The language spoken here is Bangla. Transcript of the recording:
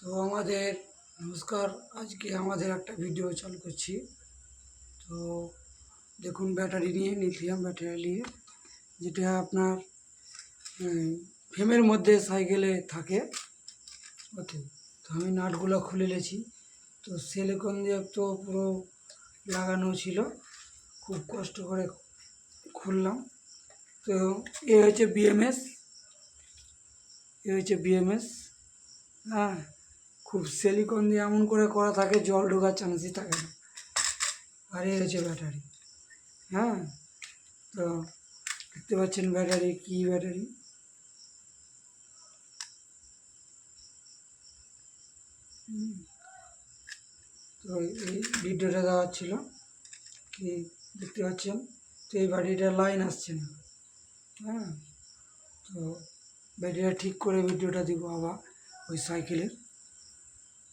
তো আমাদের নমস্কার, আজকে আমাদের একটা ভিডিও চালু করছি। তো দেখুন, ব্যাটারি নিয়ে, লিথিয়াম ব্যাটারি নিয়ে, যেটা আপনার ফ্রেমের মধ্যে সাইকেলে থাকে। ওকে, তো আমি নাটগুলো খুলে নিয়েছি। তো সিলিকন দিয়ে তো পুরো লাগানো ছিল, খুব কষ্ট করে খুললাম। তো এ হচ্ছে বিএমএস, হ্যাঁ। খুব সিলিকন দিয়ে এমন করে করা থাকে, জল ঢোকার চান্সই থাকে না। আর এই হচ্ছে ব্যাটারি, হ্যাঁ। তো দেখতে পাচ্ছেন ব্যাটারি, কি ব্যাটারি। তো এই ভিডিওটা দেওয়ার ছিল, কি দেখতে পাচ্ছেন। তো এই ব্যাটারিটা লাইন আসছে না, হ্যাঁ। তো ব্যাটারিটা ঠিক করে ভিডিওটা দিব আবার ওই সাইকেলের।